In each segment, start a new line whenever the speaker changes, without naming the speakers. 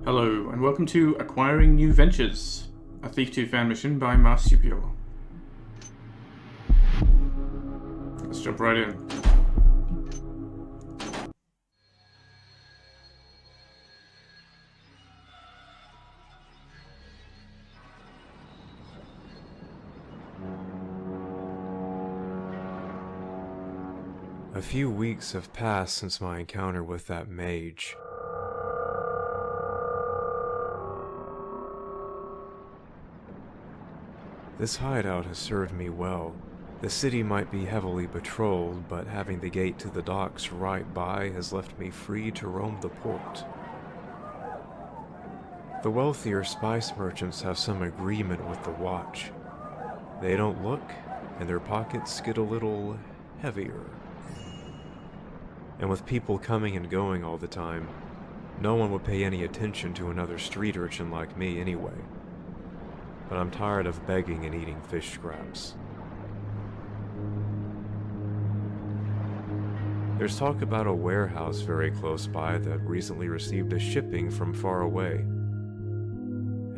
Hello, and welcome to Acquiring New Ventures, a Thief 2 fan mission by Marsupial. Let's jump right in.
A few weeks have passed since my encounter with that mage. This hideout has served me well. The city might be heavily patrolled, but having the gate to the docks right by has left me free to roam the port. The wealthier spice merchants have some agreement with the watch. They don't look, and their pockets get a little heavier. And with people coming and going all the time, no one would pay any attention to another street urchin like me anyway. But I'm tired of begging and eating fish scraps. There's talk about a warehouse very close by that recently received a shipping from far away.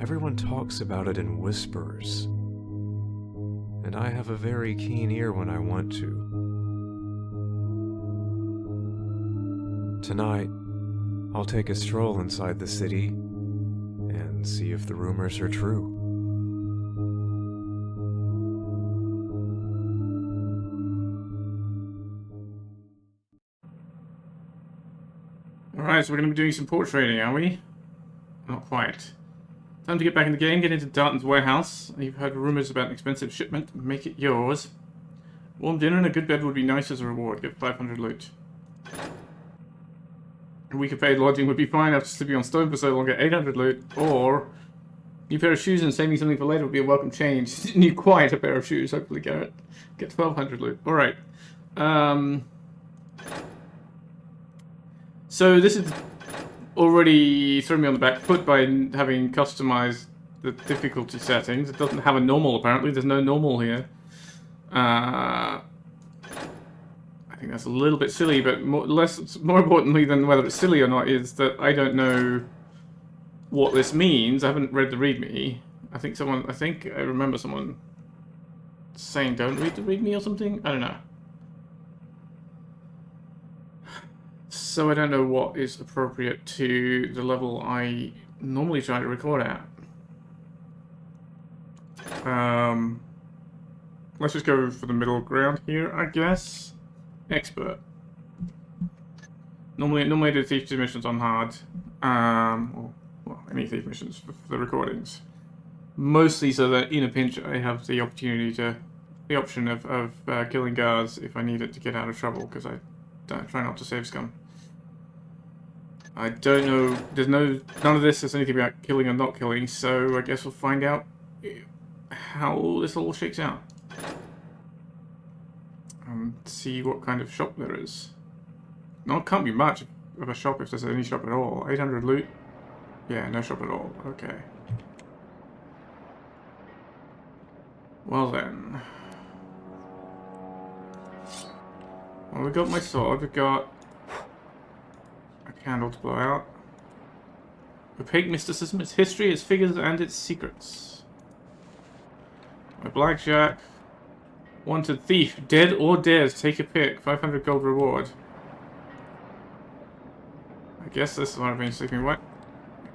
Everyone talks about it in whispers, and I have a very keen ear when I want to. Tonight, I'll take a stroll inside the city and see if the rumors are true.
Alright, so we're going to be doing some port trading, are we? Not quite. Time to get back in the game, get into Darton's warehouse. You've heard rumors about an expensive shipment. Make it yours. Warm dinner and a good bed would be nice as a reward. Get 500 loot. A week of paid lodging would be fine after sleeping on stone for so long. Get 800 loot. Or, new pair of shoes and saving something for later would be a welcome change. New quite a pair of shoes, hopefully, Garrett. Get 1200 loot. Alright. So this is already thrown me on the back foot by having customized the difficulty settings. It doesn't have a normal, apparently. There's no normal here. I think that's a little bit silly, but more importantly than whether it's silly or not is that I don't know what this means. I haven't read the README. I think I remember someone saying don't read the README or something. I don't know. So I don't know what is appropriate to the level I normally try to record at. Let's just go for the middle ground here, I guess. Expert. Normally I do Thief 2 missions on hard. Or, well, any Thief missions for the recordings. Mostly so that in a pinch I have the option of killing guards if I need it to get out of trouble, because I try not to save scum. I don't know, none of this is anything about killing or not killing, so I guess we'll find out how this all shakes out. And see what kind of shop there is. No, it can't be much of a shop if there's any shop at all. 800 loot? Yeah, no shop at all. Okay. Well then. Well, we got my sword, we got a candle to blow out. Opaque mysticism, its history, its figures, and its secrets. My blackjack. Wanted thief, dead or dead, take a pick, 500 gold reward. I guess this is what I've been sleeping wet.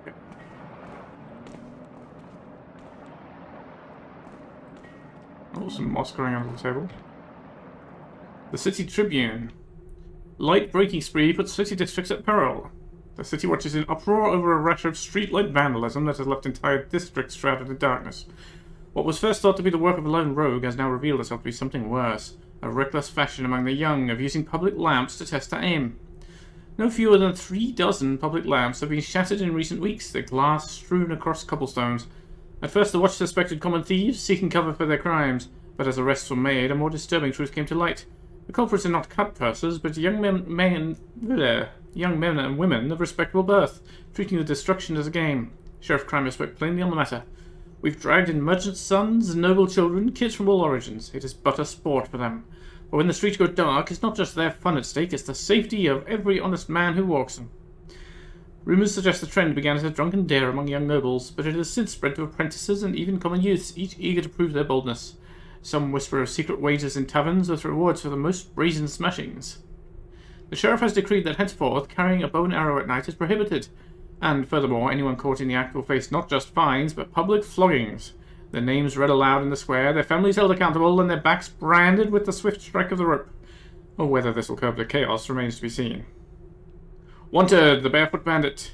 Okay. Oh, some moss growing under the table. The City Tribune. Light breaking spree puts city districts at peril. The city watch is in uproar over a rash of streetlight vandalism that has left entire districts shrouded in darkness. What was first thought to be the work of a lone rogue has now revealed itself to be something worse. A reckless fashion among the young of using public lamps to test their aim. No fewer than 36 public lamps have been shattered in recent weeks, their glass strewn across cobblestones. At first the watch suspected common thieves seeking cover for their crimes, but as arrests were made, a more disturbing truth came to light. The culprits are not cut pursers, but young men and women of respectable birth, treating the destruction as a game. Sheriff Kramer spoke plainly on the matter. We've dragged in merchants' sons, noble children, kids from all origins. It is but a sport for them. But when the streets go dark, it's not just their fun at stake, it's the safety of every honest man who walks them. Rumours suggest the trend began as a drunken dare among young nobles, but it has since spread to apprentices and even common youths, each eager to prove their boldness. Some whisper of secret wagers in taverns with rewards for the most brazen smashings. The sheriff has decreed that henceforth carrying a bow and arrow at night is prohibited, and furthermore, anyone caught in the act will face not just fines, but public floggings. Their names read aloud in the square, their families held accountable, and their backs branded with the swift strike of the rope. Or whether this will curb the chaos remains to be seen. Wanted, the Barefoot Bandit.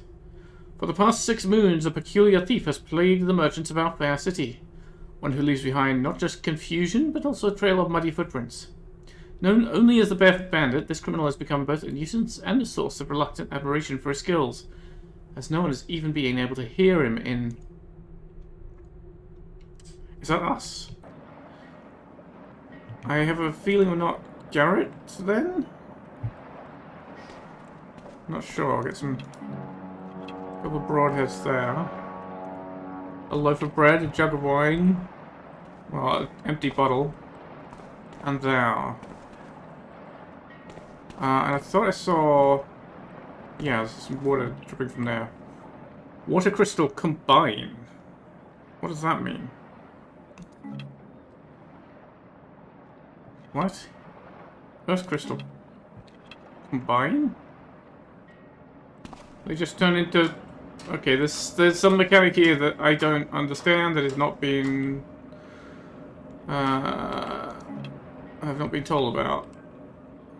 For the past 6 moons, a peculiar thief has plagued the merchants of our fair city. One who leaves behind not just confusion, but also a trail of muddy footprints. Known only as the Barefoot Bandit, this criminal has become both a nuisance and a source of reluctant admiration for his skills, as no one has even been able to hear him in... Is that us? I have a feeling we're not Garrett, then? Not sure. I'll get some... couple of broadheads there. A loaf of bread, a jug of wine. Well, an empty bottle. And there. And I thought I saw... Yeah, there's some water dripping from there. Water crystal combine. What does that mean? What? Earth crystal combine? They just turn into... Okay, there's some mechanic here that I don't understand, that is not being... I have not been told about.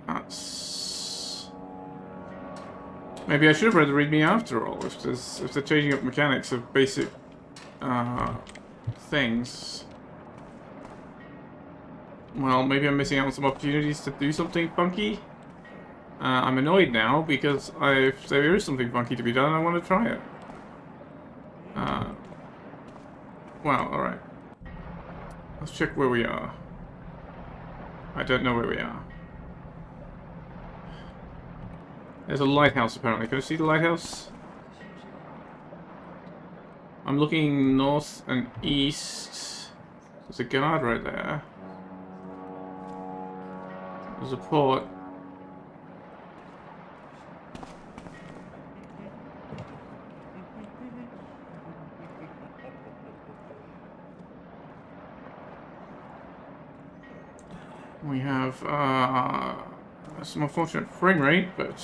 That's... Maybe I should have read the README after all, if they're changing up mechanics of basic things. Well, maybe I'm missing out on some opportunities to do something funky. I'm annoyed now because if there is something funky to be done, I want to try it. Well, alright. Let's check where we are. I don't know where we are. There's a lighthouse apparently. Can I see the lighthouse? I'm looking north and east. There's a guard right there. There's a port. We have some unfortunate frame rate, but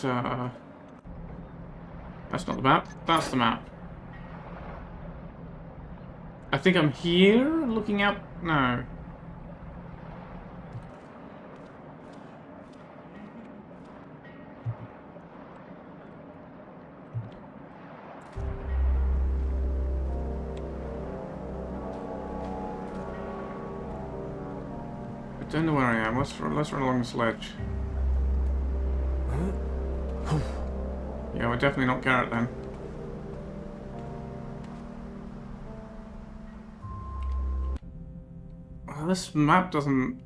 that's not the map. That's the map. I think I'm here, looking out. No. I don't know where I am. Let's run along this ledge. Yeah, we're definitely not Garrett then. Well, this map doesn't...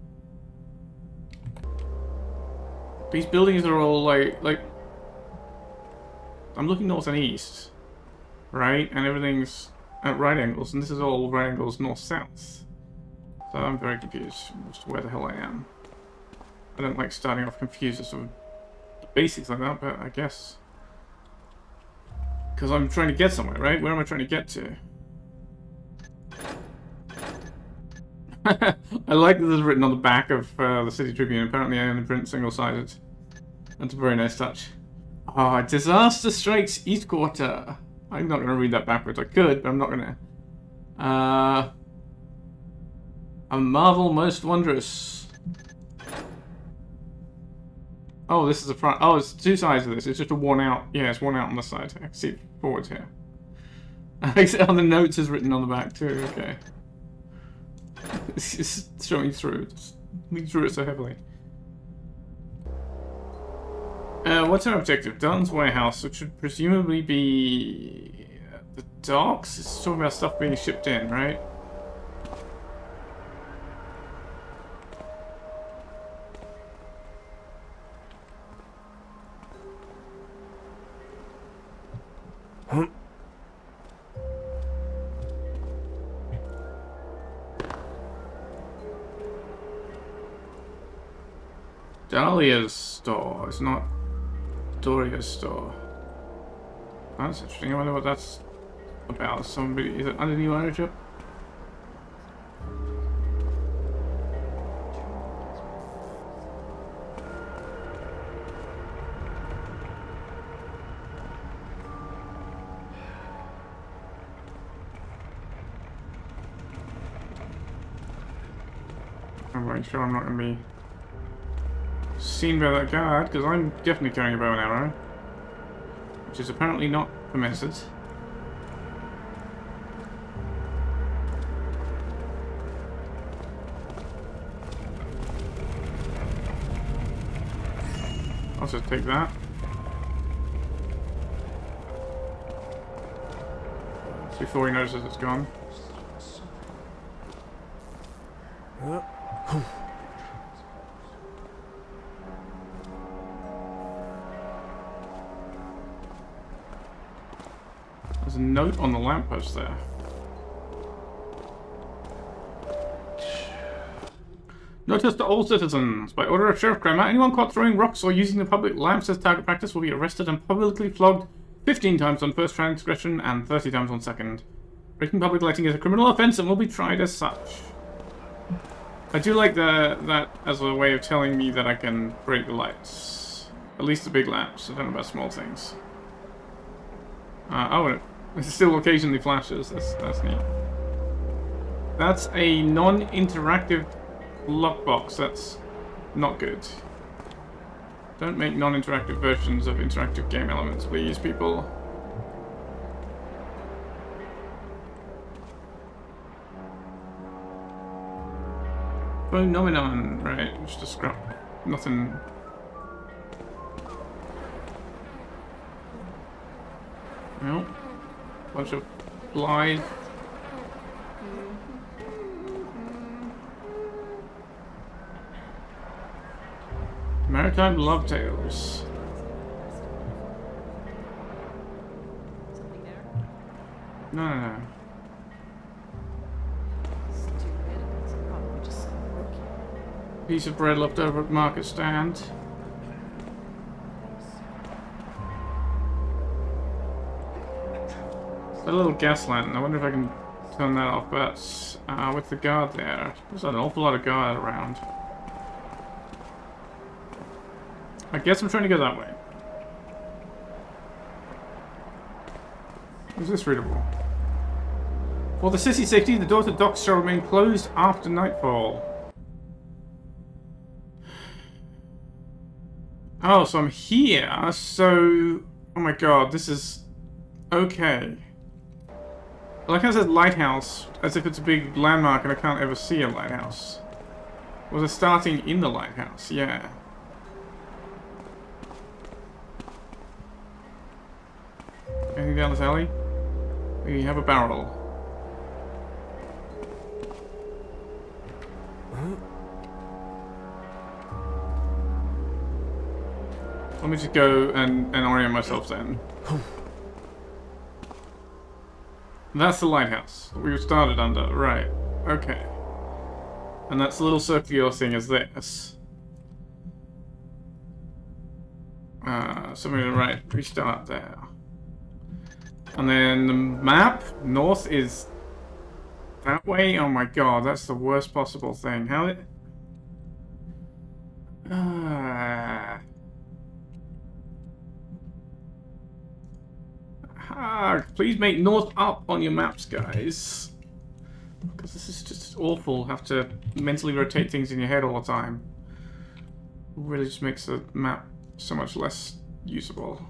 These buildings are all like... I'm looking north and east, right? And everything's at right angles, and this is all right angles north-south. So I'm very confused as to where the hell I am. I don't like starting off confused as to basics like that, but I guess... Because I'm trying to get somewhere, right? Where am I trying to get to? I like that this is written on the back of the City Tribune. Apparently I only print single-sided. That's a very nice touch. Ah, disaster strikes East Quarter. I'm not going to read that backwards. I could, but I'm not going to. A marvel most wondrous. Oh, this is the front. Oh, it's two sides of this. It's just a worn out. Yeah, it's worn out on the side. I can see it forwards here. On the notes is written on the back too. Okay. It's just showing through. We drew it so heavily. What's our objective? Dunn's warehouse, which should presumably be the docks. It's talking about stuff being shipped in, right? Dahlia's store. It's not Doria's store. That's interesting. I wonder what that's about. Somebody, is it under new ownership? I'm quite sure I'm not going to be seen by that guard, because I'm definitely carrying a bow and arrow, which is apparently not permitted. I'll just take that. Before he notices it's gone. There's a note on the lamppost there. Notice to all citizens. By order of Sheriff Kramer, anyone caught throwing rocks or using the public lamps as target practice will be arrested and publicly flogged 15 times on first transgression and 30 times on second. Breaking public lighting is a criminal offense and will be tried as such. I do like that as a way of telling me that I can break the lights. At least the big lamps. I don't know about small things. Oh, it still occasionally flashes. That's neat. That's a non-interactive lockbox. That's not good. Don't make non-interactive versions of interactive game elements, please, people. Phenomenon, right? Just a scrap. Nothing. Nope. Bunch of flies. Maritime love tales.
Something there?
No.
Stupid. It's probably just some rookie.
Piece of bread left over at market stand. A little gas lantern. I wonder if I can turn that off, but with the guard there. There's an awful lot of guard around. I guess I'm trying to go that way. Is this readable? For the city's safety, the door to docks shall remain closed after nightfall. Oh, so I'm here, so... Oh my god, this is... Okay. Like I said, lighthouse, as if it's a big landmark and I can't ever see a lighthouse. Was it starting in the lighthouse? Yeah. Anything down this alley? We have a barrel. Let me just go and orient myself then. That's the lighthouse that we started under, right? Okay. And that's the little circular thing is this. So I'm gonna restart there. And then the map, north is that way? Oh my god, that's the worst possible thing. How it... please make north up on your maps, guys. Because this is just awful. Have to mentally rotate things in your head all the time. Really just makes the map so much less usable.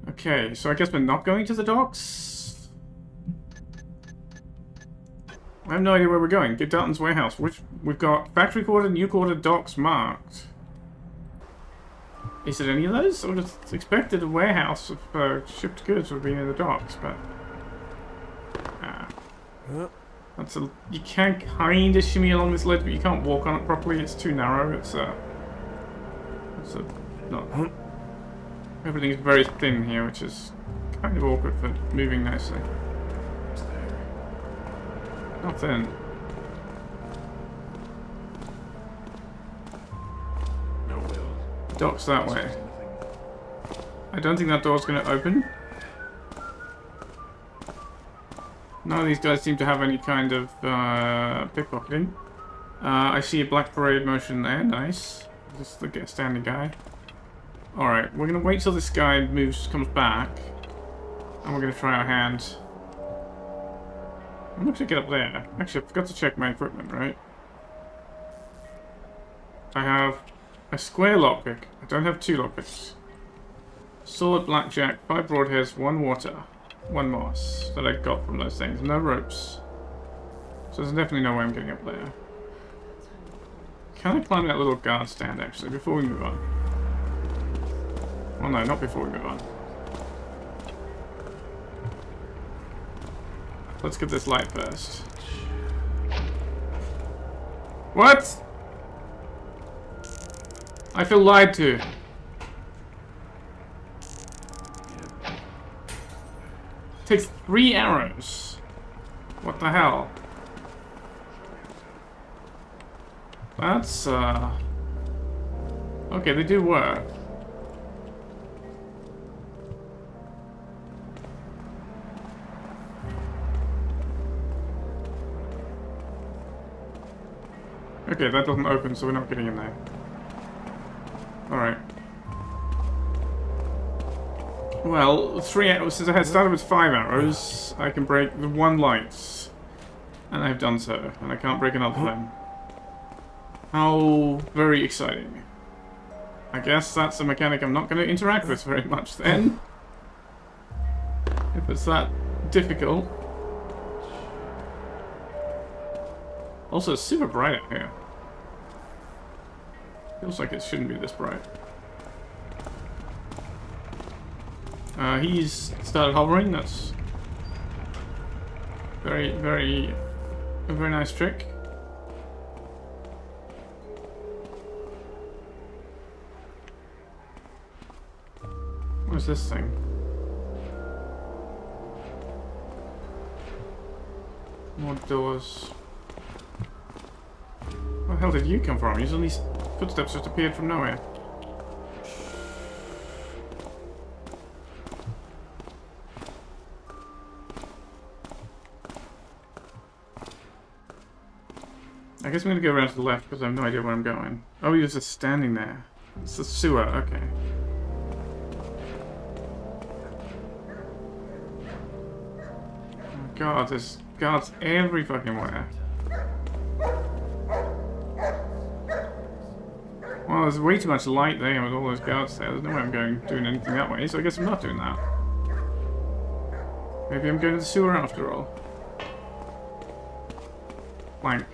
Okay, so I guess we're not going to the docks? I have no idea where we're going. Get Dalton's warehouse. We've got factory quarter, new quarter, docks marked. Is it any of those? I would have expected a warehouse of shipped goods would be near the docks, but... that's a... You can kind of shimmy along this ledge, but you can't walk on it properly. It's too narrow. It's a... not... Everything's very thin here, which is kind of awkward for moving nicely. Nothing.
No will.
Docks that way. I don't think that door's going to open. None of these guys seem to have any kind of pickpocketing. I see a black parade motion there. Nice. This is the standing guy. Alright, we're going to wait till this guy comes back. And we're going to try our hand. I'm not going to get up there. Actually, I forgot to check my equipment, right? I have a square lockpick. I don't have 2 lockpicks. Sword, blackjack, 5 broadheads, 1 water, 1 moss that I got from those things. No ropes. So there's definitely no way I'm getting up there. Can I climb that little guard stand, actually, before we move on? Well, no, not before we move on. Let's get this light first. What? I feel lied to. Takes 3 arrows. What the hell? That's, okay, they do work. Okay, that doesn't open, so we're not getting in there. Alright. Well, 3 arrows, since I had started with 5 arrows, I can break the 1 light. And I've done so, and I can't break another one. How very exciting. I guess that's a mechanic I'm not going to interact with very much then. If it's that difficult. Also, it's super bright out here. Feels like it shouldn't be this bright. He's started hovering. That's a very nice trick. What is this thing? More doors. Where the hell did you come from? These footsteps just appeared from nowhere. I guess I'm gonna go around to the left because I have no idea where I'm going. Oh, he was just standing there. It's the sewer, okay. Oh god, there's guards every fucking where. Well, there's way too much light there with all those guards there. There's no way I'm doing anything that way, so I guess I'm not doing that. Maybe I'm going to the sewer after all. Blank.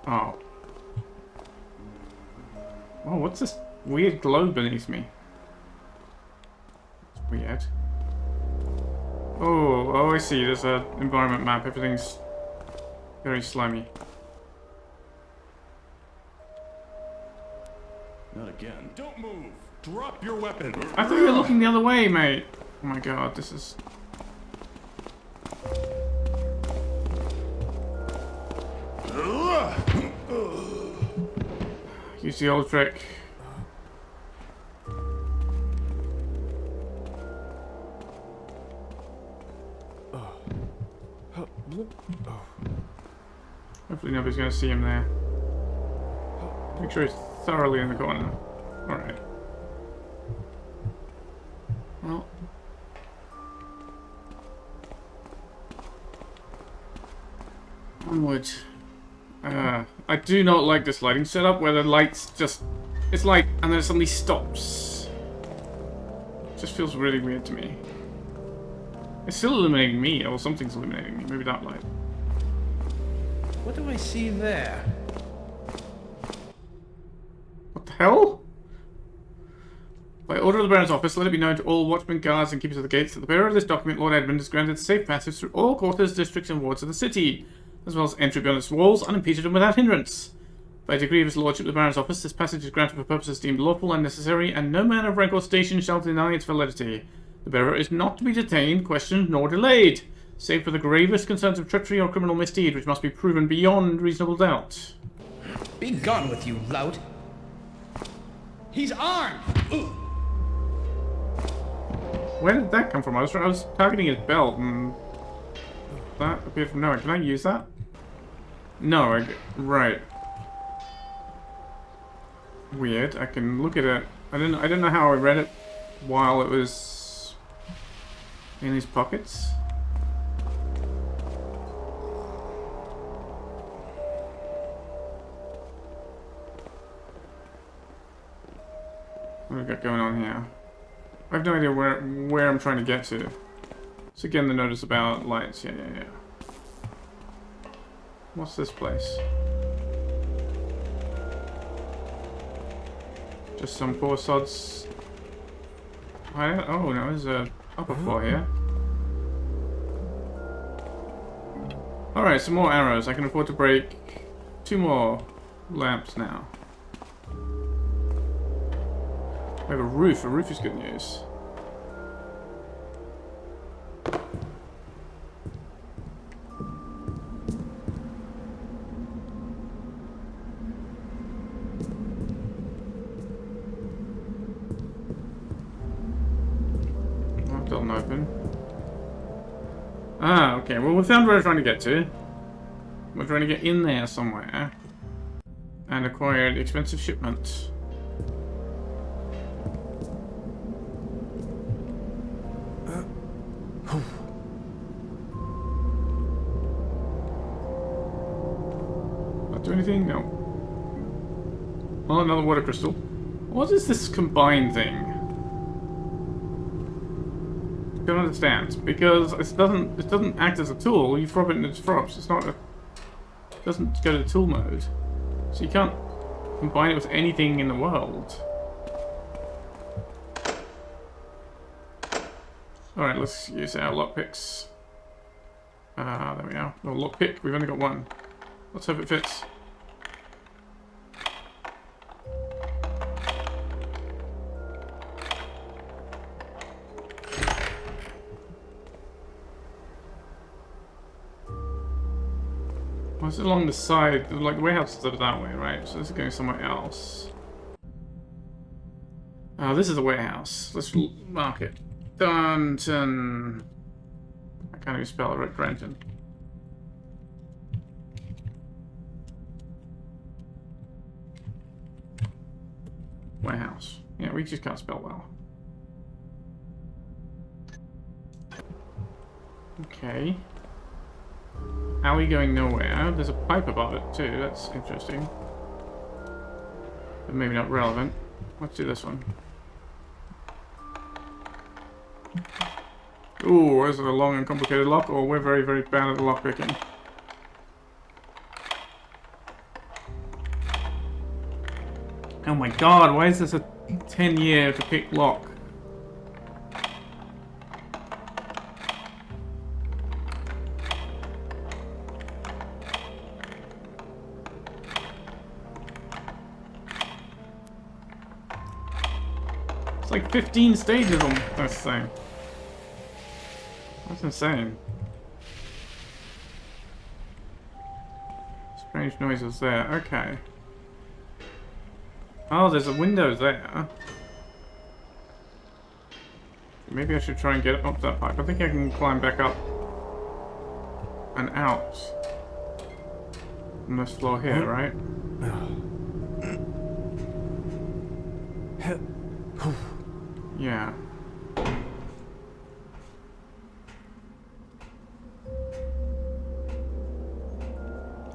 Oh. Oh, what's this weird glow beneath me? It's weird. Oh, I see. There's an environment map. Everything's very slimy.
Not again. Don't move! Drop your weapon!
I thought you were looking the other way, mate. Oh my god, this is... Use the old trick. Hopefully nobody's going to see him there. Make sure he's thoroughly in the corner. Alright. Well. Onward. I do not like this lighting setup where the lights just... It's light and then it suddenly stops. It just feels really weird to me. It's still illuminating me, or something's illuminating me. Maybe that light.
What do I see there?
What the hell? By order of the Baron's office, let it be known to all watchmen, guards, and keepers of the gates that the bearer of this document, Lord Edmund, is granted safe passage through all quarters, districts, and wards of the city, as well as entry beyond its walls, unimpeded and without hindrance. By decree of his lordship, the Baron's office, this passage is granted for purposes deemed lawful and necessary, and no man of rank or station shall deny its validity. The bearer is not to be detained, questioned, nor delayed, save for the gravest concerns of treachery or criminal misdeed, which must be proven beyond reasonable doubt.
Be gone with you, lout. He's armed! Ooh.
Where did that come from? I was targeting his belt, and that appeared from nowhere. Can I use that? No, right. Weird. I can look at it. I don't know how I read it while it was in his pockets. What have we got going on here? I have no idea where I'm trying to get to. So again, the notice about lights. Yeah. What's this place? Just some poor sods. Oh no, there's a upper floor here. Alright, some more arrows. I can afford to break 2 more lamps now. We have a roof. A roof is good news. That doesn't open. Ah, okay. Well, we found where we're trying to get to. We're trying to get in there somewhere. And acquire the expensive shipment. Do anything? No. Oh, another water crystal. What is this combined thing? I don't understand. Because it doesn't act as a tool. You throw it and it drops. It's not a... It doesn't go to tool mode. So you can't combine it with anything in the world. Alright, let's use our lockpicks. There we are. No lockpick. We've only got one. Let's hope it fits. Well, it's along the side, like the warehouse is that way, right? So this is going somewhere else. Oh, this is the warehouse. Let's mark it. Dunton. I can't even spell it right, Granton. Warehouse. Yeah, we just can't spell well. Okay. Alley going nowhere. There's a pipe above it too. That's interesting. But maybe not relevant. Let's do this one. Ooh, is it a long and complicated lock? Or we're very, very bad at lock picking. Oh my god, why is this a 10-year to pick lock? It's like 15 stages on this thing. That's insane. Strange noises there. Okay. Oh, there's a window there. Maybe I should try and get up that pipe. I think I can climb back up and out on this floor here, right? Yeah.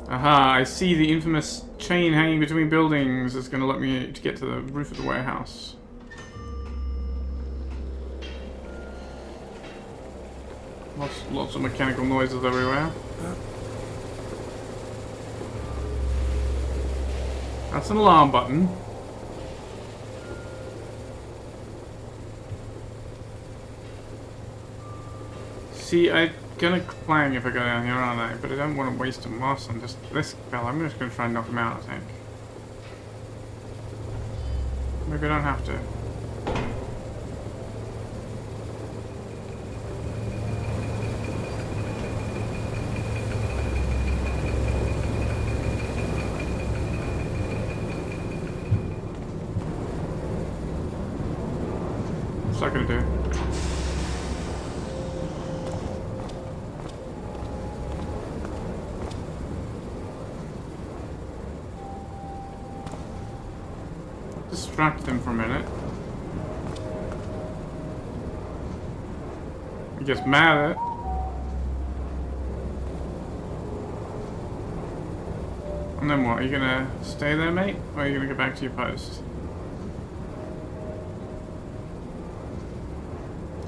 Aha, I see the infamous chain hanging between buildings is going to let me to get to the roof of the warehouse. Lots of mechanical noises everywhere. That's an alarm button. See, I'm gonna clang if I go down here, aren't I? But I don't want to waste a moss on just this fella. I'm just gonna try and knock him out, I think. Maybe I don't have to. distract him for a minute. He gets mad at it. And then what? Are you gonna stay there, mate? Or are you gonna go back to your post?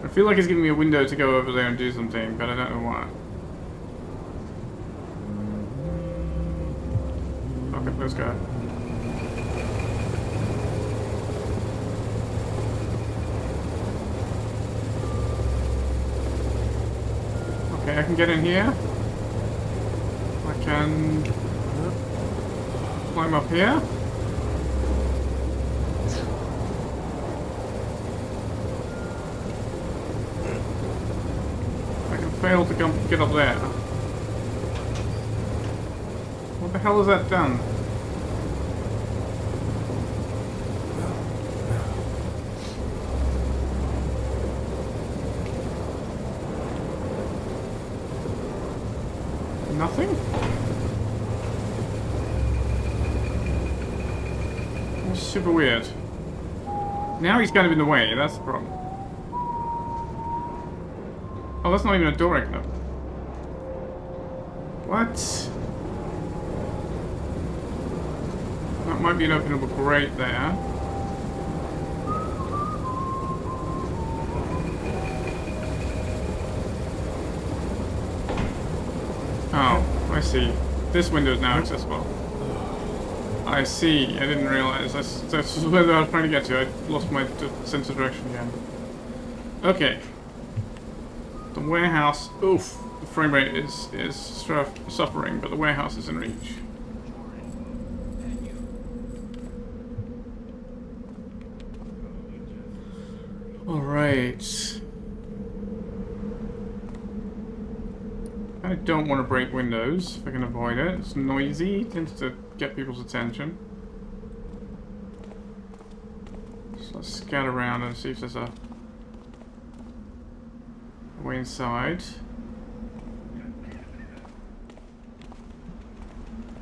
I feel like it's giving me a window to go over there and do something, but I don't know what. Okay, let's go. Okay, I can get in here. I can climb up here. I can fail to get up there. What the hell is that done? Nothing? That's super weird. Now he's kind of in the way, that's the problem. Oh, that's not even a door I can open. What? That might be an openable grate there. Oh, I see. This window is now accessible. I see. I didn't realize. That's where I was trying to get to. I lost my sense of direction again. Okay. The warehouse. Oof. The frame rate is suffering, but the warehouse is in reach. All right. I don't want to break windows if I can avoid it. It's noisy, it tends to get people's attention. So let's scout around and see if there's a way inside.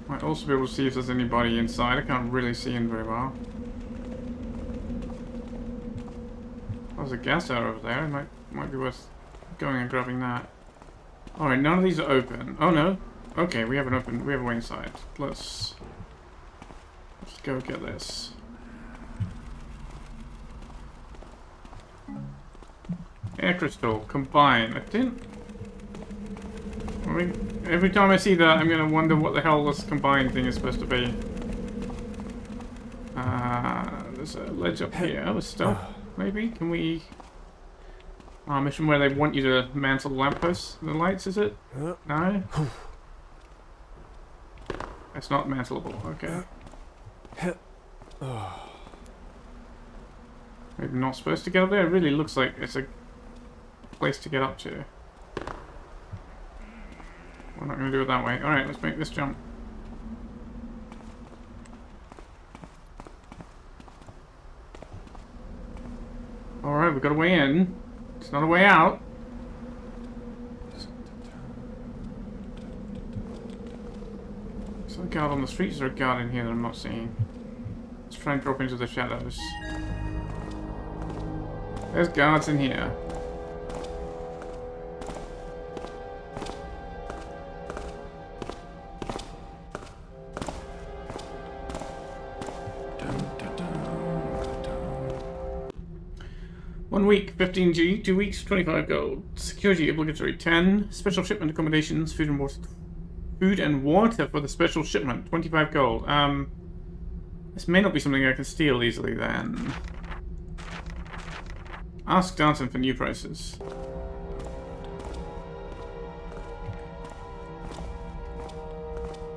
Might also be able to see if there's anybody inside. I can't really see in very well. Oh, there's a gas out over there. It might be worth going and grabbing that. Alright, none of these are open. Oh no. Okay, we have a way inside. Let's go get this. Air crystal, combine. I mean, every time I see that, I'm gonna wonder what the hell this combine thing is supposed to be. There's a ledge up here with stuff. Maybe? Can we... mission where they want you to mantle the lampposts and the lights, is it? No? It's not mantleable, okay. Maybe not supposed to get up there? It really looks like it's a place to get up to. We're not going to do it that way. Alright, let's make this jump. Alright, we've got a way in. It's not a way out. Is there a guard on the street? Is there a guard in here that I'm not seeing? Let's try and drop into the shadows. There's guards in here. One week, 15G. 2 weeks, 25 gold. Security obligatory, 10. Special shipment accommodations, food and water. Food and water for the special shipment, 25 gold. This may not be something I can steal easily then. Ask Danton for new prices.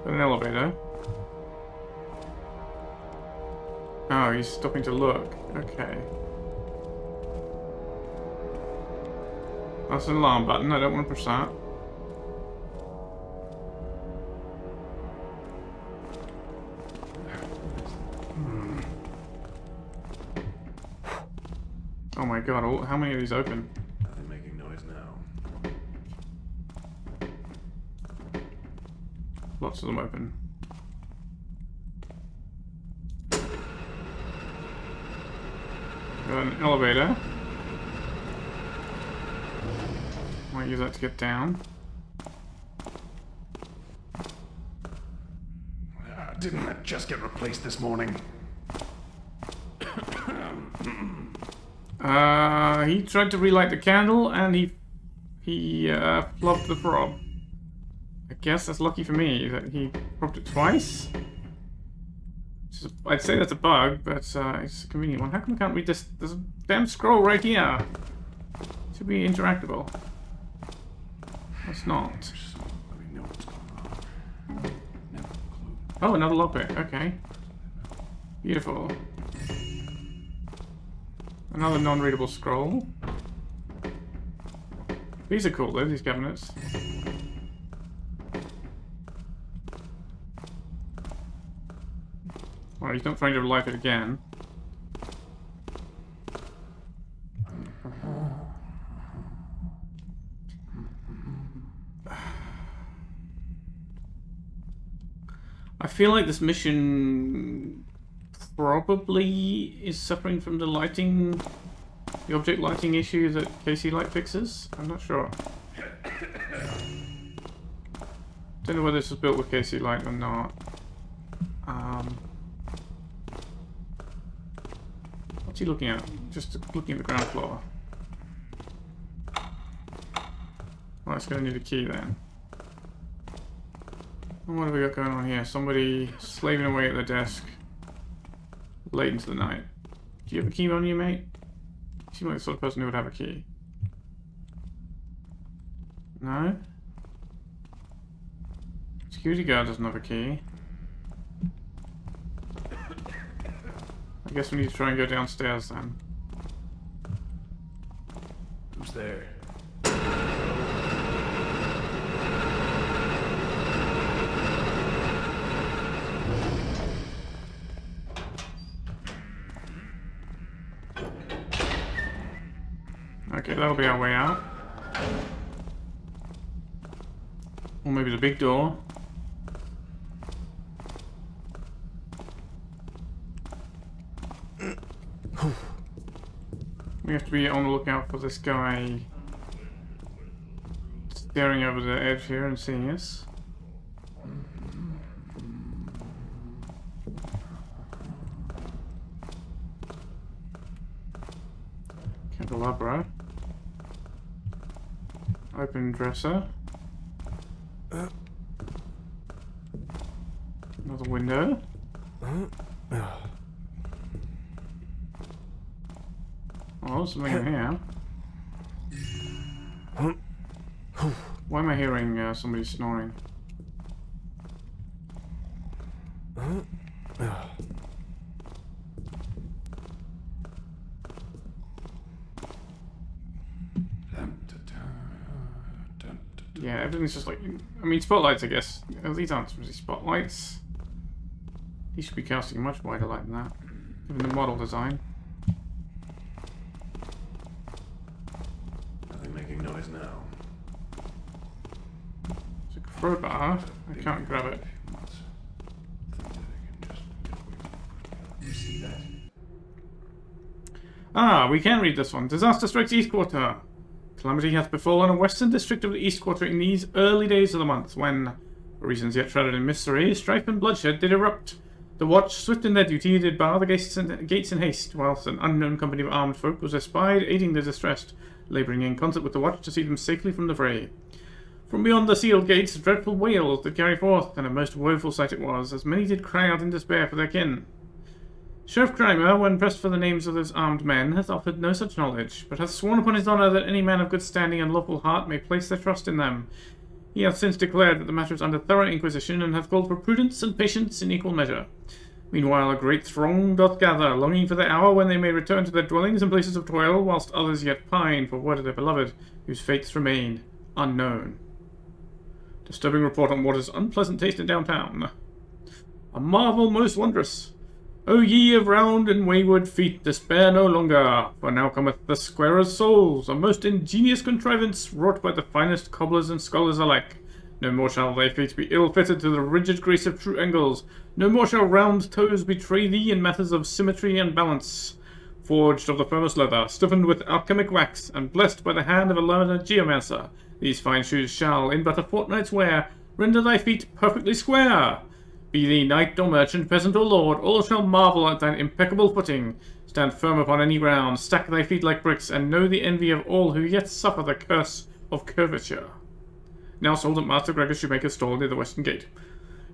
Got an elevator. Oh, he's stopping to look. Okay. That's an alarm button. I don't want to push that. Oh my god, how many of these open?
Nothing making noise now.
Lots of them open. Got an elevator. Might use that to get down.
Didn't that just get replaced this morning?
He tried to relight the candle and he flubbed the prob. I guess that's lucky for me that he probed it twice. I'd say that's a bug, but it's a convenient one. How come I can't read this? There's a damn scroll right here. It should be interactable. It's not.
Let me know what's going on. Never a clue.
Oh, another lockpick. Okay. Beautiful. Another non-readable scroll. These are cool though, these cabinets. Well, he's not trying to relight it again. I feel like this mission probably is suffering from the lighting, the object lighting issue that KC Light fixes. I'm not sure. Don't know whether this was built with KC Light or not. What's he looking at? Just looking at the ground floor. Well, it's going to need a key then. And what have we got going on here? Somebody slaving away at the desk late into the night. Do you have a key on you, mate? You seem like the sort of person who would have a key. No? Security guard doesn't have a key. I guess we need to try and go downstairs then.
Who's there?
Okay, that'll be our way out. Or maybe the big door. We have to be on the lookout for this guy staring over the edge here and seeing us. Candelabra. Open dresser. Another window. Oh, something in here. Why am I hearing somebody snoring? Yeah, everything's just like... I mean, spotlights, I guess. These aren't really spotlights. These should be casting a much wider light than that, given the model design.
Nothing making noise now.
It's a crowbar. I can't grab it.
You see that?
Ah, we can read this one. Disaster strikes East Quarter. Calamity hath befallen a western district of the East Quarter in these early days of the month, when, for reasons yet shrouded in mystery, strife and bloodshed did erupt. The watch, swift in their duty, did bar the gates in haste, whilst an unknown company of armed folk was espied, aiding the distressed, labouring in concert with the watch to see them safely from the fray. From beyond the sealed gates, dreadful wails did carry forth, and a most woeful sight it was, as many did cry out in despair for their kin. Sheriff Grimer, when pressed for the names of those armed men, hath offered no such knowledge, but hath sworn upon his honour that any man of good standing and lawful heart may place their trust in them. He hath since declared that the matter is under thorough inquisition, and hath called for prudence and patience in equal measure. Meanwhile a great throng doth gather, longing for the hour when they may return to their dwellings and places of toil, whilst others yet pine for word of their beloved, whose fates remain unknown. Disturbing report on Water's unpleasant taste in downtown. A marvel most wondrous. O ye of round and wayward feet, despair no longer, for now cometh the Squarer's Souls, a most ingenious contrivance wrought by the finest cobblers and scholars alike. No more shall thy feet be ill-fitted to the rigid grace of true angles, no more shall round toes betray thee in matters of symmetry and balance. Forged of the firmest leather, stiffened with alchemic wax, and blessed by the hand of a learned geomancer, these fine shoes shall, in but a fortnight's wear, render thy feet perfectly square. Be thee knight or merchant, peasant or lord, all shall marvel at thine impeccable footing. Stand firm upon any ground, stack thy feet like bricks, and know the envy of all who yet suffer the curse of curvature. Now sold at Master Gregor's shoemaker's stall near the western gate.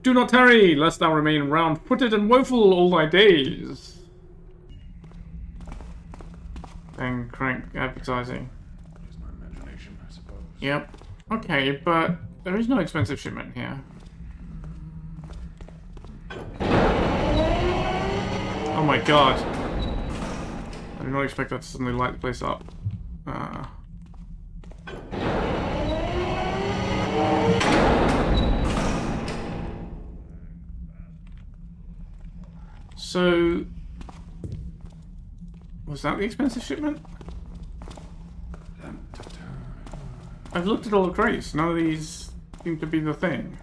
Do not tarry, lest thou remain round-footed and woeful all thy days. Then crank advertising.
Use my imagination, I suppose.
Yep. Okay, but there is no expensive shipment here. Oh my god. I did not expect that to suddenly light the place up. So... was that the expensive shipment? I've looked at all the crates. None of these seem to be the thing.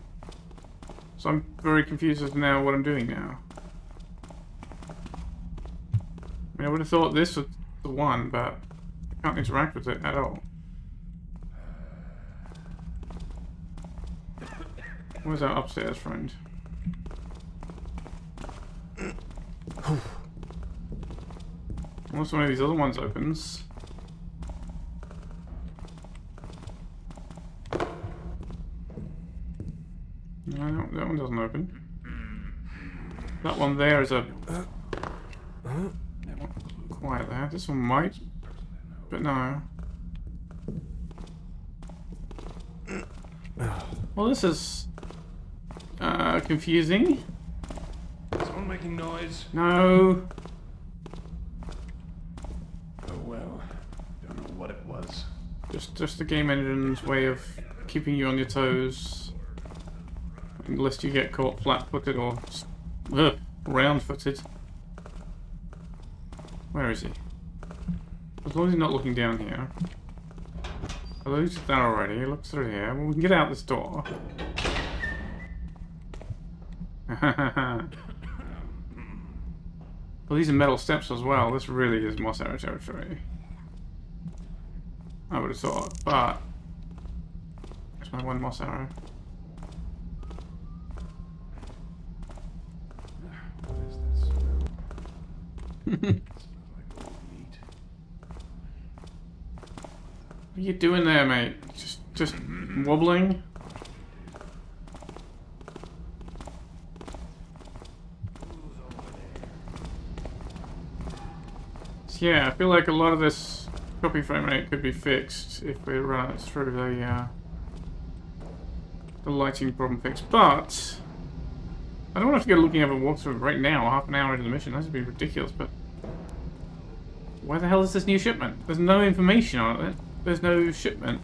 So I'm very confused as to now what I'm doing now. I mean, I would have thought this was the one, but I can't interact with it at all. Where's our upstairs friend? Unless one of these other ones opens. No, that one doesn't open. That one there is a... quiet there. This one might, but no. Well, this is... confusing.
Someone making noise?
No.
Oh well. Don't know what it was.
Just the game engine's way of keeping you on your toes. Unless you get caught flat-footed or round-footed. Where is he? As long as he's not looking down here. Although he's that already, he looks through here. Well, we can get out this door. Well, these are metal steps as well. This really is Moss Arrow territory. I would have thought, but... there's my one Moss Arrow.
What is that smell? It smells like old meat.
What are you doing there, mate? Just wobbling? So yeah, I feel like a lot of this copy frame rate could be fixed if we run it through the lighting problem fix. But I don't want to go looking over a walkthrough right now, half an hour into the mission. That would be ridiculous, but why the hell is this new shipment? There's no information on it. There's no shipment.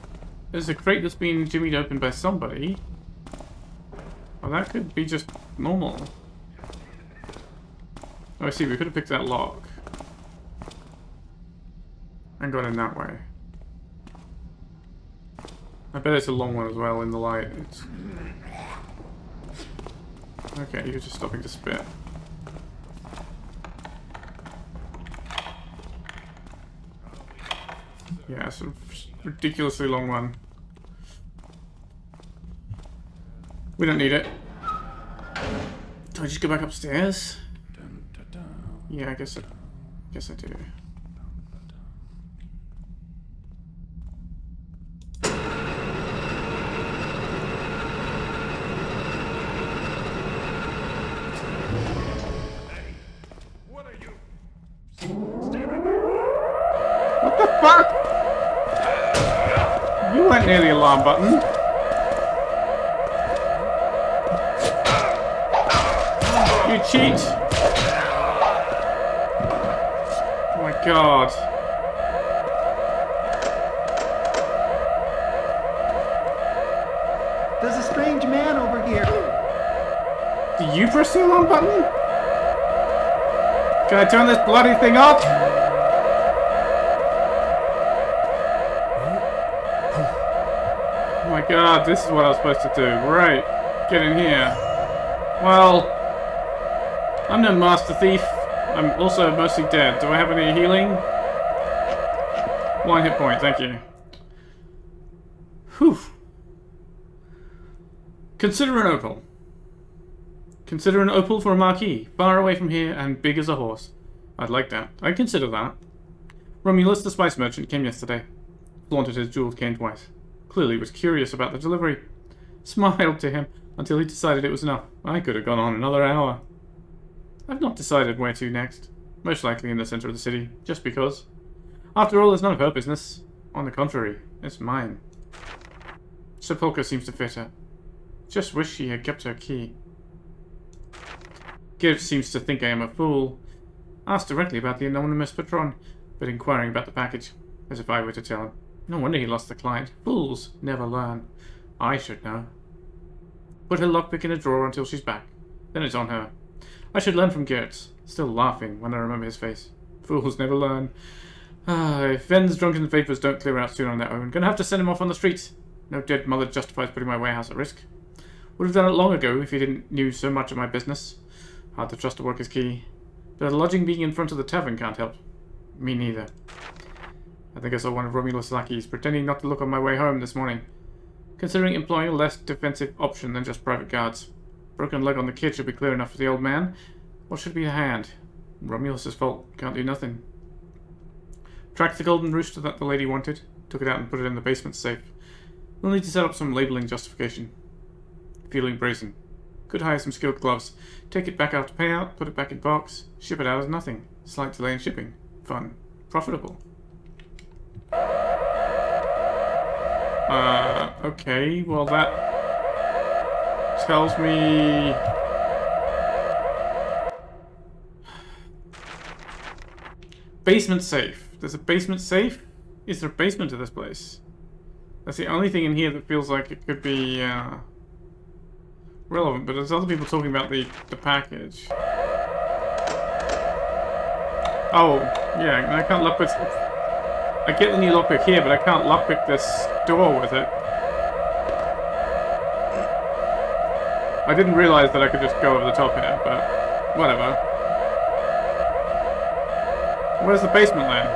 There's a crate that's been jimmied open by somebody. Well, that could be just normal. Oh, I see. We could have picked that lock and got in that way. I bet it's a long one as well in the light. It's... okay, you're just stopping to spit. Yeah, it's a ridiculously long one. We don't need it. Do I just go back upstairs?
Dun, dun, dun.
Yeah, I guess I do.
What are you?
What the fuck? You went near the alarm button. You cheat. Oh my god.
There's a strange man over here.
Do you press the alarm button? Can I turn this bloody thing off? Oh my god, this is what I was supposed to do. Right. Get in here. Well, I'm no master thief. I'm also mostly dead. Do I have any healing? 1 hit point, thank you. Whew. Consider an opal. Consider an opal for a marquee, far away from here and big as a horse. I'd like that. I'd consider that. Romulus, the spice merchant, came yesterday. Flaunted his jeweled cane twice. Clearly was curious about the delivery. Smiled to him until he decided it was enough. I could have gone on another hour. I've not decided where to next. Most likely in the center of the city, just because. After all, it's none of her business. On the contrary, it's mine. Sepulchre seems to fit her. Just wish she had kept her key. Gibbs seems to think I am a fool. Asked directly about the anonymous patron, but inquiring about the package, as if I were to tell him. No wonder he lost the client. Fools never learn. I should know. Put her lockpick in a drawer until she's back. Then it's on her. I should learn from Gertz. Still laughing when I remember his face. Fools never learn. If Ven's drunken vapors don't clear out soon on their own, gonna have to send him off on the streets. No dead mother justifies putting my warehouse at risk. Would have done it long ago if he didn't knew so much of my business. Hard to trust a worker's key. But the lodging being in front of the tavern can't help. Me neither. I think I saw one of Romulus' lackeys pretending not to look on my way home this morning, considering employing a less defensive option than just private guards. Broken leg on the kid should be clear enough for the old man. What should be a hand? Romulus' fault. Can't do nothing. Tracked the golden rooster that the lady wanted. Took it out and put it in the basement safe. We'll need to set up some labeling justification. Feeling brazen. Could hire some skilled gloves. Take it back after payout, put it back in box, ship it out as nothing. Slight delay in shipping. Fun. Profitable. Okay, well that tells me... Basement safe. There's a basement safe? Is there a basement to this place? That's the only thing in here that feels like it could be, relevant, but there's other people talking about the package. Oh, yeah, I can't lockpick. I get the new lockpick here, but I can't lockpick this door with it. I didn't realize that I could just go over the top here, but whatever. Where's the basement then?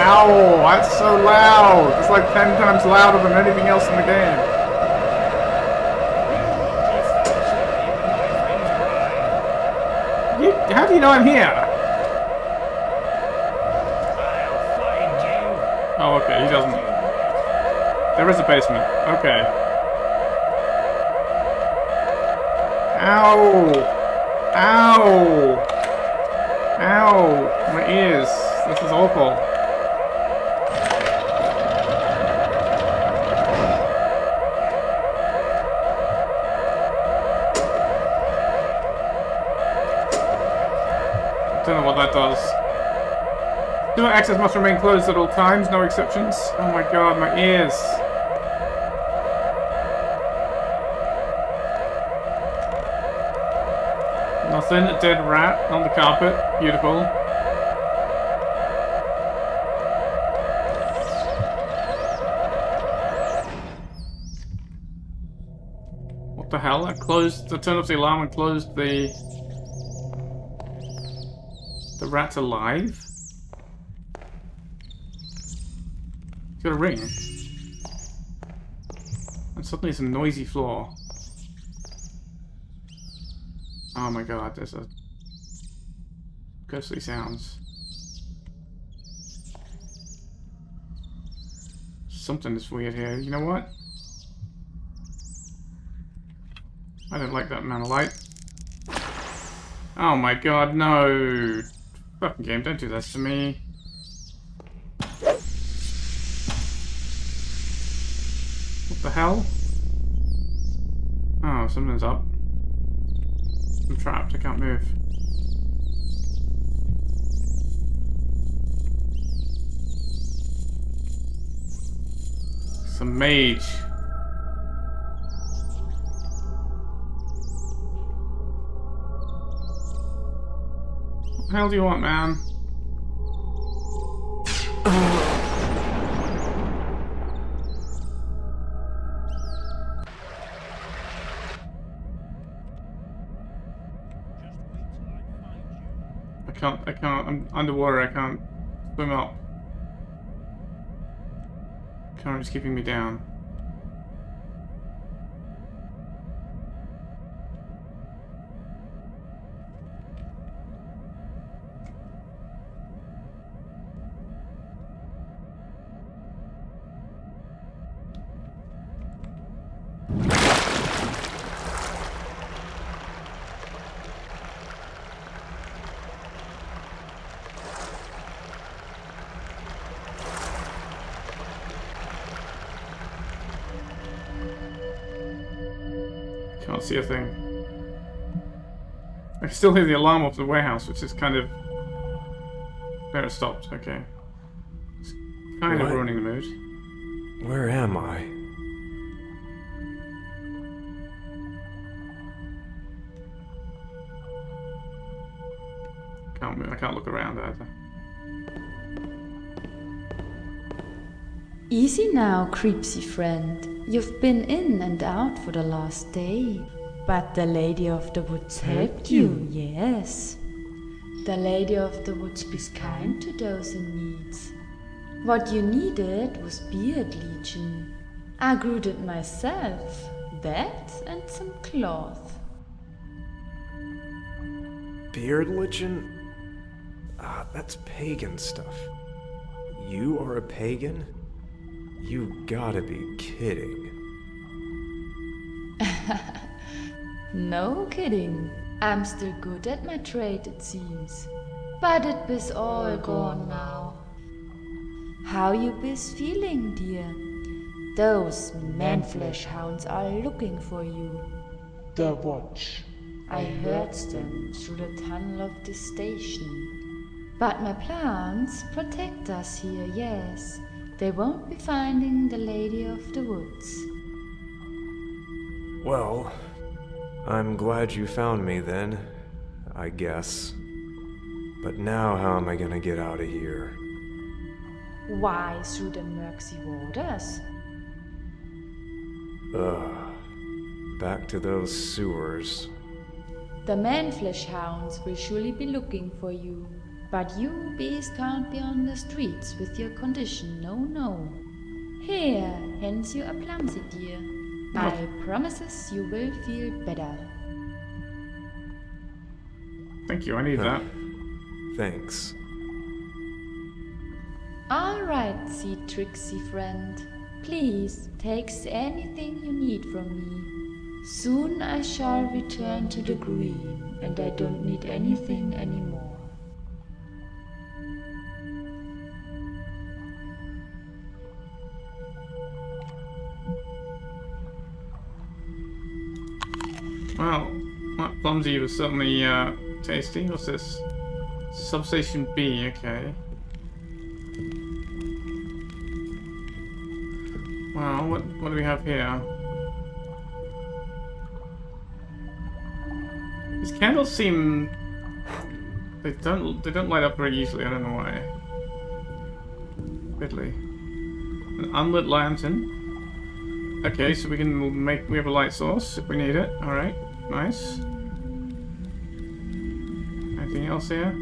Ow! That's so loud! It's like 10 times louder than anything else in the game. How do you know I'm here? Oh, okay, he doesn't. There is a basement. Okay. Ow! Ow! Ow! My ears. This is awful. Don't know what that does. Do access must remain closed at all times, no exceptions. Oh my god, my ears. Nothing, a dead rat on the carpet. Beautiful. What the hell? I turned off the alarm and closed the rat's alive? He's got a ring. And suddenly it's a noisy floor. Oh my god, there's a ghostly sounds. Something is weird here. You know what? I don't like that amount of light. Oh my god, no! Fucking game, don't do this to me. What the hell? Oh, something's up. I'm trapped, I can't move. Some mage. What the hell do you want, man? I can't, I'm underwater, I can't swim up. Current's keeping me down. Can't see a thing. I can still hear the alarm off the warehouse, which is kind of... There, it stopped, okay. It's kind of
What?
ruining the mood.
Where am I?
I can't look around either.
Easy now, creepsy friend. You've been in and out for the last day. But the Lady of the Woods helped you, yes. The Lady of the Woods is kind to those in need. What you needed was Beard Legion. I grew it myself. That and some cloth.
Beard Legion? Ah, that's pagan stuff. You are a pagan? You gotta be kidding.
No kidding. I'm still good at my trade, it seems. But it is all gone now. How you bis feeling, dear? Those man-flesh hounds are looking for you.
The watch.
I heard them through the tunnel of the station. But my plants protect us here, yes. They won't be finding the Lady of the Woods.
Well, I'm glad you found me then, I guess. But now how am I gonna get out of here?
Why through the murky waters?
Ugh. Back to those sewers.
The man-flesh hounds will surely be looking for you. But you bees can't be on the streets with your condition, no. Here, hands you a plumsy, dear. I promises you will feel better.
Thank you, I need that.
Thanks.
Alright, see tricksy friend. Please, take anything you need from me. Soon I shall return to the green, and I don't need anything anymore.
Well, that Plumsy was certainly tasty. What's this? Substation B, okay. Well, what do we have here? These candles seem... They don't light up very easily, I don't know why. Fiddly. An unlit lantern. Okay, so we have a light source if we need it. Alright, nice. Anything else here?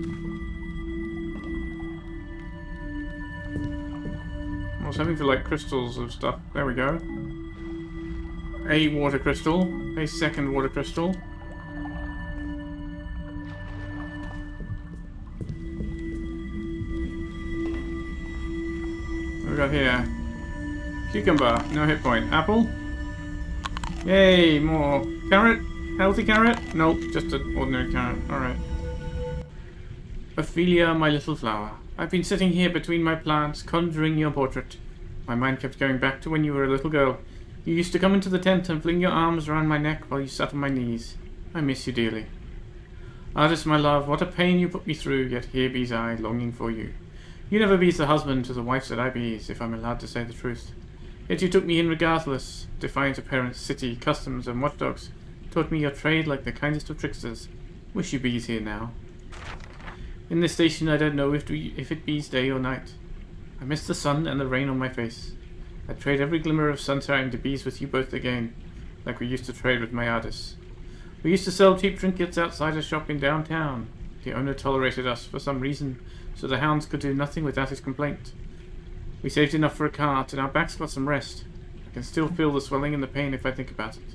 I was hoping for like crystals of stuff. There we go. A water crystal. A second water crystal. What we got here? Cucumber, no hit point. Apple. Yay, more. Carrot? Healthy carrot? Nope, just an ordinary carrot. Alright. Ophelia, my little flower. I've been sitting here between my plants, conjuring your portrait. My mind kept going back to when you were a little girl. You used to come into the tent and fling your arms around my neck while you sat on my knees. I miss you dearly. Artist, my love, what a pain you put me through, yet here be's I, longing for you. You never be's the husband to the wife that I be's, if I'm allowed to say the truth. Yet you took me in regardless, defiant of parents, city, customs, and watchdogs. Taught me your trade like the kindest of tricksters. Wish you be's here now. In this station I don't know if it be's day or night. I miss the sun and the rain on my face. I'd trade every glimmer of sunshine to be's with you both again, like we used to trade with my artists. We used to sell cheap trinkets outside a shop in downtown. The owner tolerated us for some reason, so the hounds could do nothing without his complaint. We saved enough for a cart, and our backs got some rest. I can still feel the swelling and the pain if I think about it.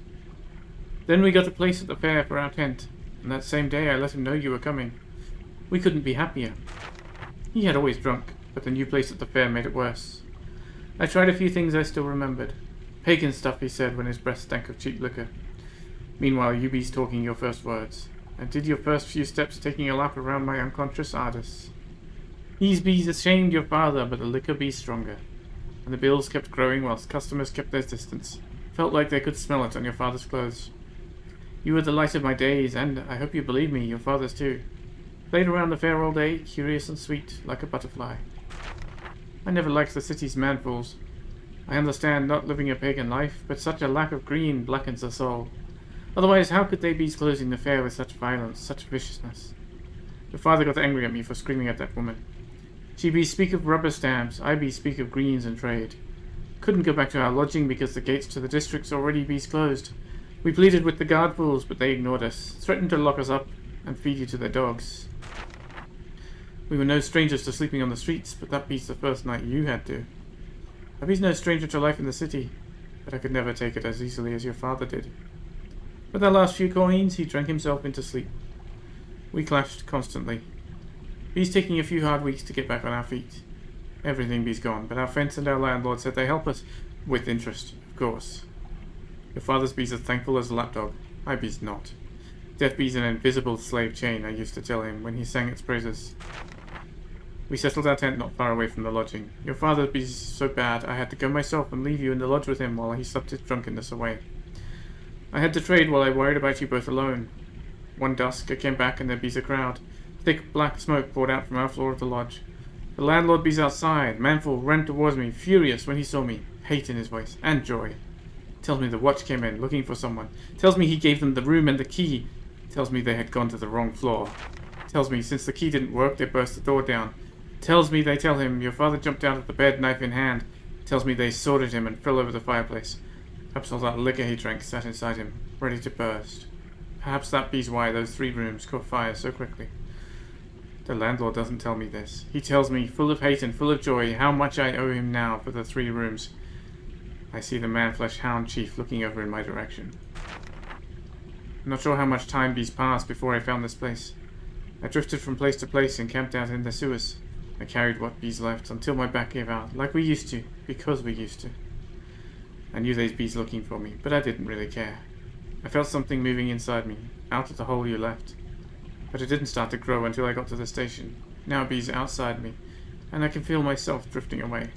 Then we got a place at the fair for our tent, and that same day I let him know you were coming. We couldn't be happier. He had always drunk, but the new place at the fair made it worse. I tried a few things I still remembered. Pagan stuff, he said when his breath stank of cheap liquor. Meanwhile, you bees talking your first words. I did your first few steps taking a lap around my unconscious Ardis. These bees ashamed your father, but the liquor bees stronger. And the bills kept growing whilst customers kept their distance. Felt like they could smell it on your father's clothes. You were the light of my days, and, I hope you believe me, your father's too. Played around the fair all day, curious and sweet, like a butterfly. I never liked the city's manfools. I understand not living a pagan life, but such a lack of green blackens the soul. Otherwise, how could they be closing the fair with such violence, such viciousness? Your father got angry at me for screaming at that woman. She be speak of rubber stamps, I be speak of greens and trade. Couldn't go back to our lodging because the gates to the districts already be closed. We pleaded with the guard fools, but they ignored us, threatened to lock us up and feed you to their dogs. We were no strangers to sleeping on the streets, but that beats the first night you had to. I be no stranger to life in the city, but I could never take it as easily as your father did. With our last few coins, he drank himself into sleep. We clashed constantly. Be's taking a few hard weeks to get back on our feet. Everything be's gone, but our fence and our landlord said they help us, with interest, of course. Your father's be's as thankful as a lapdog. I be's not. Death be's an invisible slave chain, I used to tell him when he sang its praises. We settled our tent not far away from the lodging. Your father be's so bad, I had to go myself and leave you in the lodge with him while he slept his drunkenness away. I had to trade while I worried about you both alone. One dusk, I came back and there be's a crowd. Thick black smoke poured out from our floor of the lodge. The landlord be's outside. Manful ran towards me, furious when he saw me, hate in his voice, and joy. Tells me the watch came in, looking for someone. Tells me he gave them the room and the key. Tells me they had gone to the wrong floor. Tells me since the key didn't work, they burst the door down. Tells me they tell him your father jumped out of the bed, knife in hand. Tells me they sworded him and fell over the fireplace. Perhaps all that liquor he drank sat inside him, ready to burst. Perhaps that be's why those 3 rooms caught fire so quickly. The landlord doesn't tell me this. He tells me, full of hate and full of joy, how much I owe him now for the 3 rooms. I see the man-flesh hound chief looking over in my direction. I'm not sure how much time be's passed before I found this place. I drifted from place to place and camped out in the sewers. I carried what bees left until my back gave out, like we used to, because we used to. I knew they's bees looking for me, but I didn't really care. I felt something moving inside me, out of the hole you left. But it didn't start to grow until I got to the station. Now bees outside me, and I can feel myself drifting away.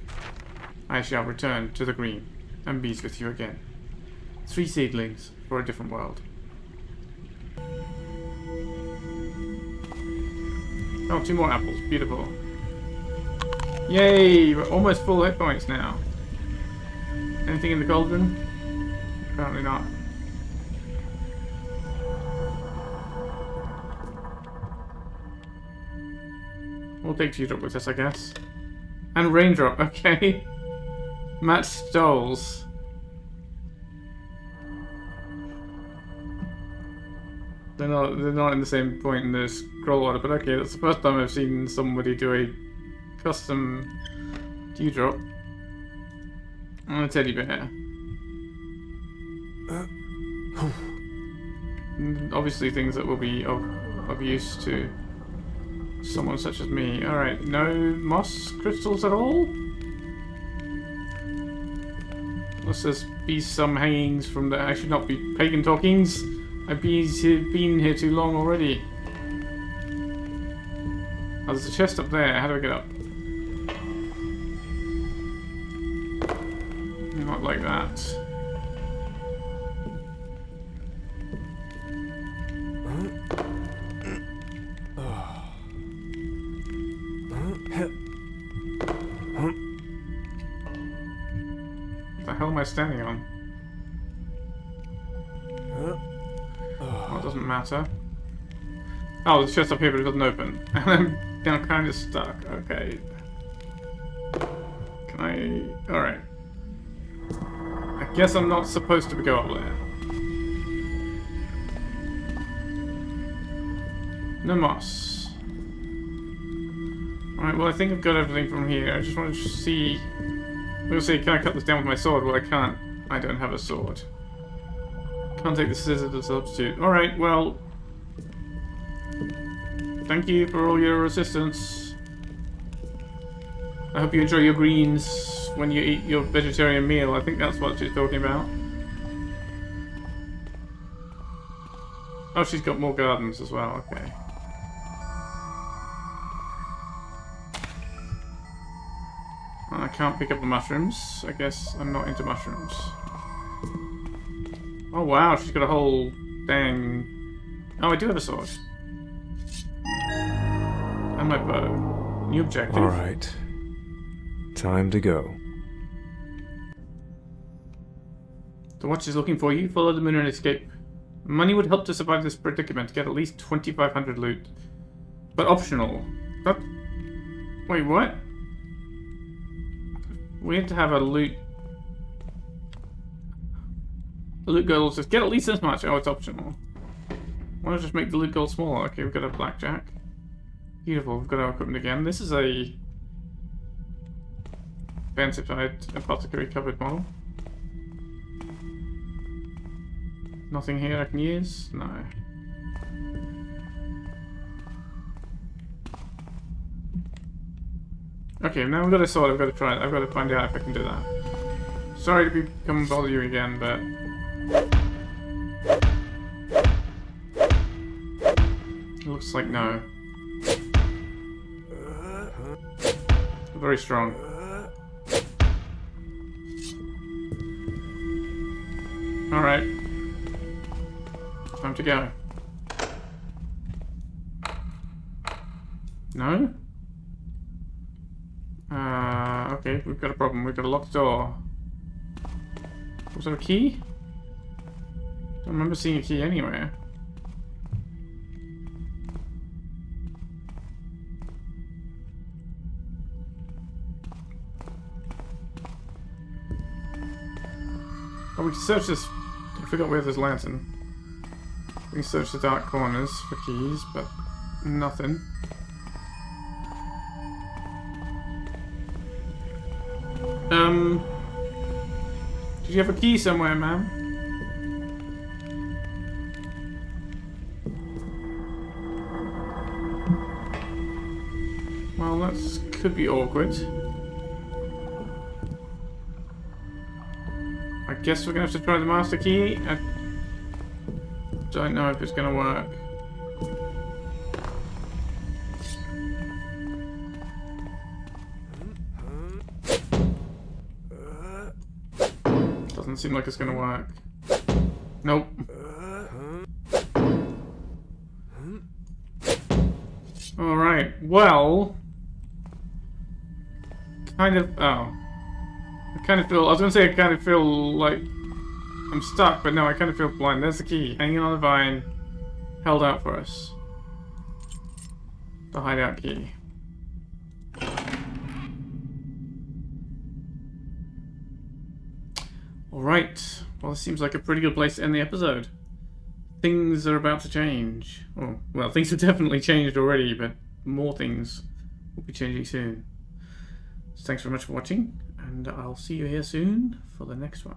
I shall return to the green, and bees with you again. 3 seedlings for a different world. Oh, 2 more apples. Beautiful. Yay! We're almost full hit points now. Anything in the cauldron? Apparently not. We'll take Teardrop with us, I guess. And Raindrop, okay. Matt Stoles. They're not in the same point in the scroll order, but okay, that's the first time I've seen somebody do a custom Dewdrop. And a teddy bear. And obviously things that will be of use to someone such as me. Alright, no moss crystals at all? Unless there's be some hangings from the... I should not be pagan talkings. I've been here too long already. Oh, there's a chest up there. How do I get up? Not like that. What the hell am I standing on? Oh, it doesn't matter. Oh, there's chest up here, but it doesn't open. And I'm now kind of stuck. Okay. Can I... Alright. I guess I'm not supposed to go up there. No moss. Alright, well I think I've got everything from here. I just want to see... We'll see, can I cut this down with my sword? Well, I can't. I don't have a sword. Can't take the scissors as a substitute. Alright, well... Thank you for all your assistance. I hope you enjoy your greens when you eat your vegetarian meal. I think that's what she's talking about. Oh, she's got more gardens as well, okay. I can't pick up the mushrooms. I guess I'm not into mushrooms. Oh wow, she's got a whole dang... Oh, I do have a sword. And my bow. New objective.
Alright. Time to go.
The watch is looking for you. Follow the moon and escape. Money would help to survive this predicament. Get at least 2,500 loot. But optional. That... Wait, what? We have to have a loot... The loot goal says get at least this much. Oh, it's optional. Why not just make the loot goal smaller? Okay, we've got a blackjack. Beautiful, we've got our equipment again. This is a... fancified apothecary covered model. Nothing here I can use? No. Okay, now we've got a sword, I've got to try it. I've got to find out if I can do that. Sorry to come and bother you again, but... It looks like no. Very strong. Alright. Time to go. No? Okay, we've got a problem. We've got a locked door. Was there a key? Don't remember seeing a key anywhere. Oh, we can search this. I forgot we have this lantern. We can search the dark corners for keys, but nothing. Did you have a key somewhere, ma'am? Well, that could be awkward. I guess we're gonna have to try the master key. I don't know if it's gonna work. Doesn't seem like it's gonna work. Nope. Alright, well... Kind of... Oh. I kind of feel... I was gonna say I kind of feel like... I'm stuck, but no, I kind of feel blind. There's the key. Hanging on the vine. Held out for us. The hideout key. Alright. Well, this seems like a pretty good place to end the episode. Things are about to change. Oh, well, things have definitely changed already, but more things will be changing soon. So thanks very much for watching, and I'll see you here soon for the next one.